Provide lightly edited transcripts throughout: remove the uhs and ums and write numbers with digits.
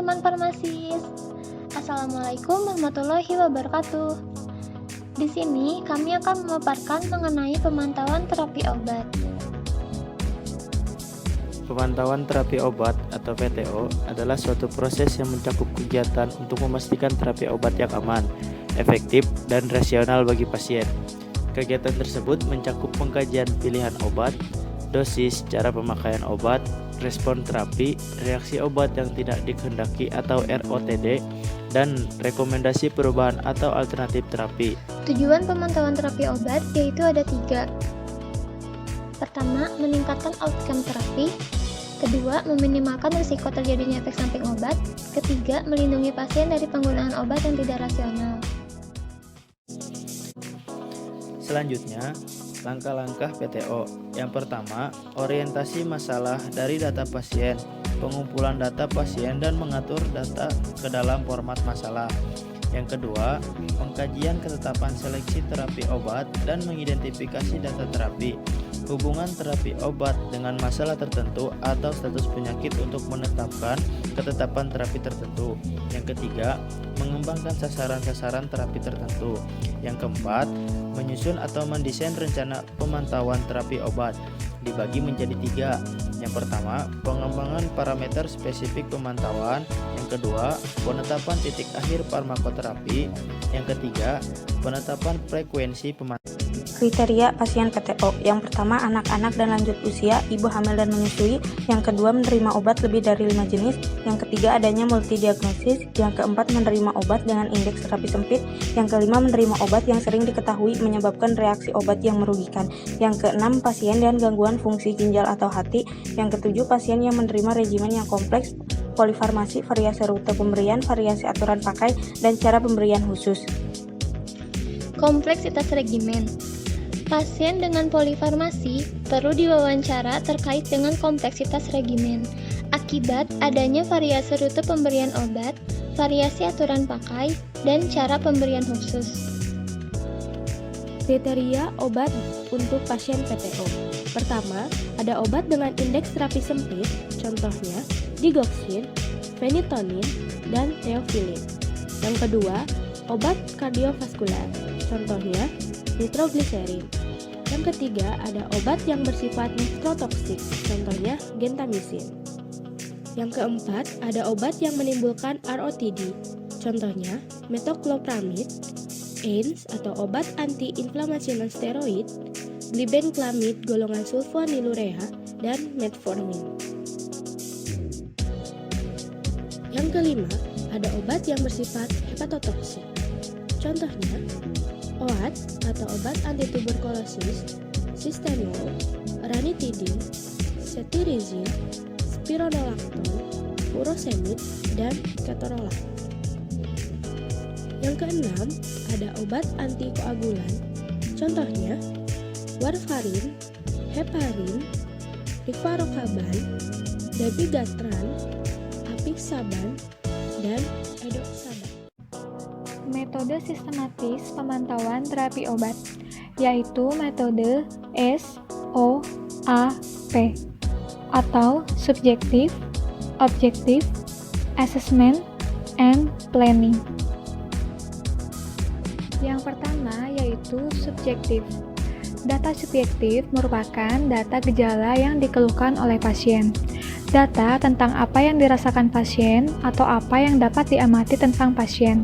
teman-teman farmasis. Assalamualaikum warahmatullahi wabarakatuh. Di sini kami akan memaparkan mengenai pemantauan terapi obat. Pemantauan terapi obat atau PTO adalah suatu proses yang mencakup kegiatan untuk memastikan terapi obat yang aman, efektif, dan rasional bagi pasien. Kegiatan tersebut mencakup pengkajian pilihan obat, dosis, cara pemakaian obat, respon terapi, reaksi obat yang tidak dikehendaki atau ROTD, dan rekomendasi perubahan atau alternatif terapi. Tujuan pemantauan terapi obat yaitu ada 3. Pertama, meningkatkan outcome terapi. Kedua, meminimalkan risiko terjadinya efek samping obat. Ketiga, melindungi pasien dari penggunaan obat yang tidak rasional. Selanjutnya, langkah-langkah PTO. Yang pertama, orientasi masalah dari data pasien, pengumpulan data pasien dan mengatur data ke dalam format masalah. Yang kedua, pengkajian ketetapan seleksi terapi obat dan mengidentifikasi data terapi, hubungan terapi obat dengan masalah tertentu atau status penyakit untuk menetapkan ketetapan terapi tertentu. Yang ketiga, mengembangkan sasaran-sasaran terapi tertentu. Yang keempat, menyusun atau mendesain rencana pemantauan terapi obat. Dibagi menjadi 3. Yang pertama, pengembangan parameter spesifik pemantauan. Yang kedua, penetapan titik akhir farmakoterapi. Yang ketiga, penetapan frekuensi pemantauan. Kriteria pasien PTO. Yang pertama, anak-anak dan lanjut usia, ibu hamil dan menyusui. Yang kedua, menerima obat lebih dari 5 jenis. Yang ketiga, adanya multidiagnosis. Yang keempat, menerima obat dengan indeks terapi sempit. Yang kelima, menerima obat yang sering diketahui menyebabkan reaksi obat yang merugikan. Yang keenam, pasien dengan gangguan fungsi ginjal atau hati. Yang ketujuh, pasien yang menerima regimen yang kompleks, polifarmasi, variasi rute pemberian, variasi aturan pakai, dan cara pemberian khusus. Kompleksitas regimen. Pasien dengan polifarmasi perlu diwawancara terkait dengan kompleksitas regimen akibat adanya variasi rute pemberian obat, variasi aturan pakai, dan cara pemberian khusus. Kriteria obat untuk pasien PTO. Pertama, ada obat dengan indeks terapi sempit, contohnya digoxin, phenytoin, dan theophylline. Yang kedua, obat kardiovaskular, contohnya nitroglycerin. Yang ketiga, ada obat yang bersifat nephrotoksik, contohnya gentamicin. Yang keempat, ada obat yang menimbulkan ROTD, contohnya metoclopramid, ANS atau obat anti-inflamasi non-steroid, glibenclamid golongan sulfonylurea, dan metformin. Yang kelima, ada obat yang bersifat hepatotoksik, contohnya OAT atau obat antituberkulosis, Systenol, ranitidin, cetirizine, spironolactone, furosemid, dan ketorolac. Yang keenam, ada obat antikoagulan, contohnya warfarin, heparin, rivaroxaban, dabigatran, apixaban, dan edoxaban. Metode sistematis pemantauan terapi obat, yaitu metode SOAP atau Subjective, Objective, Assessment, and Planning. Yang pertama yaitu subjektif. Data subjektif merupakan data gejala yang dikeluhkan oleh pasien. Data tentang apa yang dirasakan pasien atau apa yang dapat diamati tentang pasien.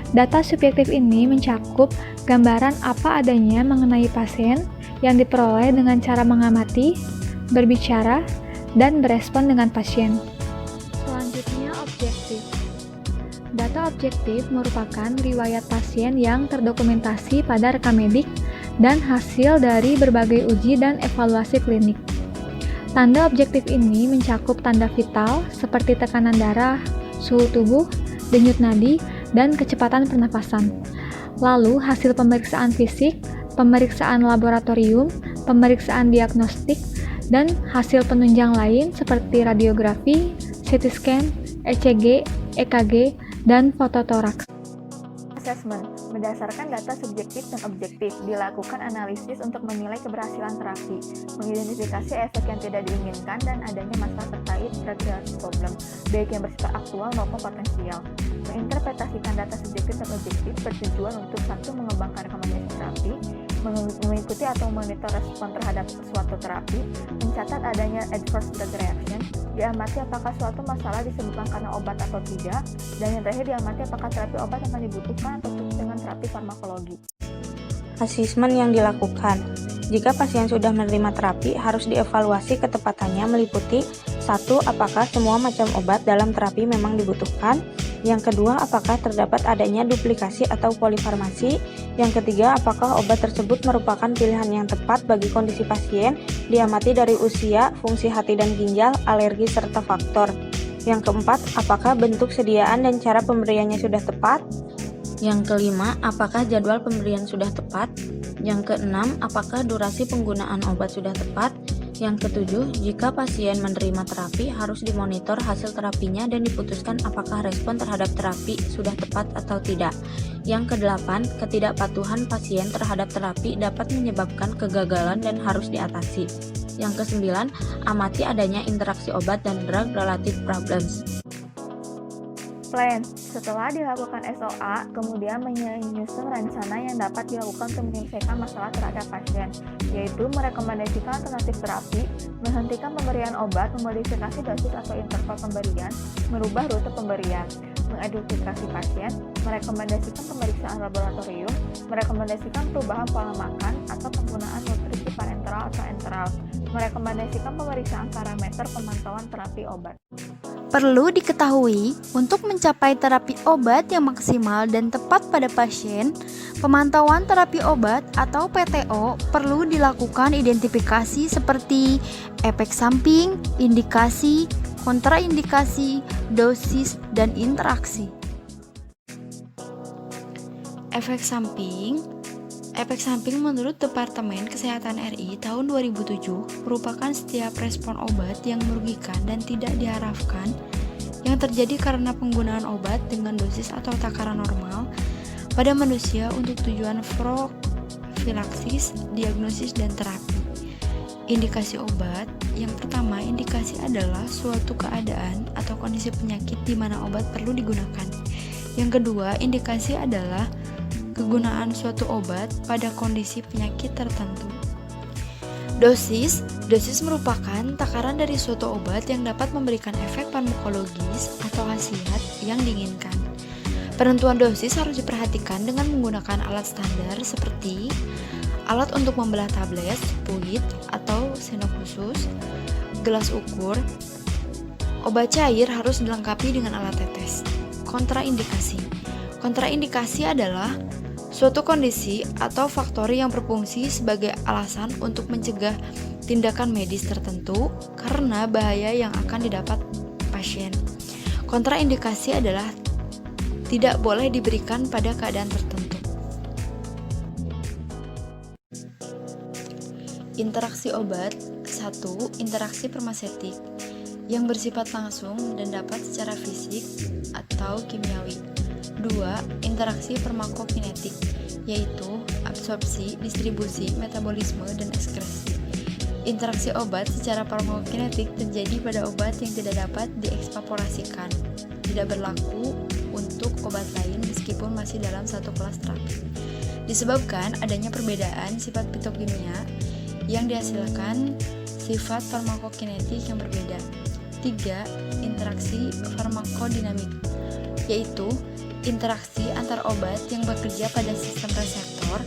Data subjektif ini mencakup gambaran apa adanya mengenai pasien yang diperoleh dengan cara mengamati, berbicara, dan berespon dengan pasien. Selanjutnya, objektif. Data objektif merupakan riwayat pasien yang terdokumentasi pada rekam medik dan hasil dari berbagai uji dan evaluasi klinik. Tanda objektif ini mencakup tanda vital seperti tekanan darah, suhu tubuh, denyut nadi, dan kecepatan pernapasan. Lalu hasil pemeriksaan fisik, pemeriksaan laboratorium, pemeriksaan diagnostik, dan hasil penunjang lain seperti radiografi, CT scan, ECG, EKG, dan fototoraks. Assessment Berdasarkan data subjektif dan objektif, dilakukan analisis untuk menilai keberhasilan terapi, mengidentifikasi efek yang tidak diinginkan dan adanya masalah terkait drug problem, baik yang bersifat aktual maupun potensial. Menginterpretasikan data subjektif dan objektif bertujuan untuk satu, mengembangkan rekomendasi terapi, mengikuti atau memonitor respon terhadap suatu terapi, mencatat adanya adverse drug reaction, diamati apakah suatu masalah disebabkan karena obat atau tidak, dan yang terakhir diamati apakah terapi obat akan dibutuhkan atau cukup dengan terapi farmakologi. Asesmen yang dilakukan. Jika pasien sudah menerima terapi, harus dievaluasi ketepatannya meliputi 1. Apakah semua macam obat dalam terapi memang dibutuhkan? Yang kedua, apakah terdapat adanya duplikasi atau polifarmasi? Yang ketiga, apakah obat tersebut merupakan pilihan yang tepat bagi kondisi pasien? Diamati dari usia, fungsi hati dan ginjal, alergi, serta faktor. Yang keempat, apakah bentuk sediaan dan cara pemberiannya sudah tepat? Yang kelima, apakah jadwal pemberian sudah tepat? Yang keenam, apakah durasi penggunaan obat sudah tepat? Yang ketujuh, jika pasien menerima terapi, harus dimonitor hasil terapinya dan diputuskan apakah respon terhadap terapi sudah tepat atau tidak. Yang kedelapan, ketidakpatuhan pasien terhadap terapi dapat menyebabkan kegagalan dan harus diatasi. Yang kesembilan, amati adanya interaksi obat dan drug-related problems. Plan. Setelah dilakukan SOA, kemudian menyusun rencana yang dapat dilakukan untuk menyelesaikan masalah terhadap pasien, yaitu merekomendasikan alternatif terapi, menghentikan pemberian obat, memodifikasi dosis atau interval pemberian, merubah rute pemberian, mengedukasi pasien, merekomendasikan pemeriksaan laboratorium, merekomendasikan perubahan pola makan atau penggunaan nutrisi parenteral atau enteral, merekomendasikan pemeriksaan parameter pemantauan terapi obat. Perlu diketahui, untuk mencapai terapi obat yang maksimal dan tepat pada pasien, pemantauan terapi obat atau PTO perlu dilakukan identifikasi seperti efek samping, indikasi, kontraindikasi, dosis, dan interaksi. Efek samping menurut Departemen Kesehatan RI tahun 2007 merupakan setiap respon obat yang merugikan dan tidak diharapkan yang terjadi karena penggunaan obat dengan dosis atau takaran normal pada manusia untuk tujuan profilaksis, diagnosis, dan terapi. Indikasi obat. Yang pertama, indikasi adalah suatu keadaan atau kondisi penyakit di mana obat perlu digunakan. Yang kedua, indikasi adalah kegunaan suatu obat pada kondisi penyakit tertentu. Dosis merupakan takaran dari suatu obat yang dapat memberikan efek farmakologis atau khasiat yang diinginkan. Penentuan dosis harus diperhatikan dengan menggunakan alat standar seperti alat untuk membelah tablet, fluid atau sendok khusus, gelas ukur. Obat cair harus dilengkapi dengan alat tetes. Kontraindikasi adalah suatu kondisi atau faktor yang berfungsi sebagai alasan untuk mencegah tindakan medis tertentu karena bahaya yang akan didapat pasien. Kontraindikasi adalah tidak boleh diberikan pada keadaan tertentu. Interaksi obat. 1. Interaksi farmaseutik yang bersifat langsung dan dapat secara fisik atau kimiawi. 2. Interaksi farmakokinetik, yaitu absorpsi, distribusi, metabolisme, dan ekskresi. Interaksi obat secara farmakokinetik terjadi pada obat yang tidak dapat dieksvaporasikan, tidak berlaku untuk obat lain meskipun masih dalam satu kelas terapi. Disebabkan adanya perbedaan sifat fitokimia yang dihasilkan sifat farmakokinetik yang berbeda. 3. Interaksi farmakodinamik, yaitu interaksi antar obat yang bekerja pada sistem reseptor,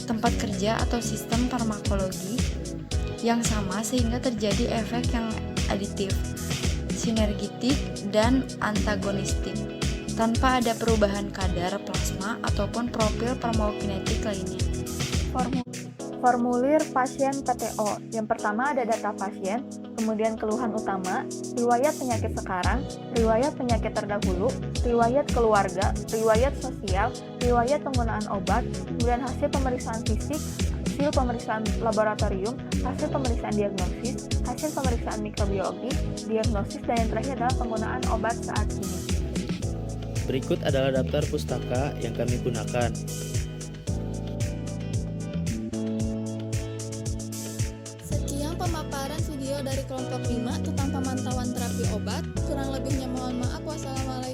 tempat kerja atau sistem farmakologi yang sama sehingga terjadi efek yang aditif, sinergitik, dan antagonistik tanpa ada perubahan kadar plasma ataupun profil farmakokinetik lainnya. Formulir pasien PTO. Yang pertama ada data pasien, kemudian keluhan utama, riwayat penyakit sekarang, riwayat penyakit terdahulu, riwayat keluarga, riwayat sosial, riwayat penggunaan obat, kemudian hasil pemeriksaan fisik, hasil pemeriksaan laboratorium, hasil pemeriksaan diagnosis, hasil pemeriksaan mikrobiologi, diagnosis, dan yang terakhir adalah penggunaan obat saat ini. Berikut adalah daftar pustaka yang kami gunakan. Sekian pemaparan video dari kelompok 5 tentang pemantauan terapi obat. Kurang lebihnya mohon maaf. Wassalamualaikum.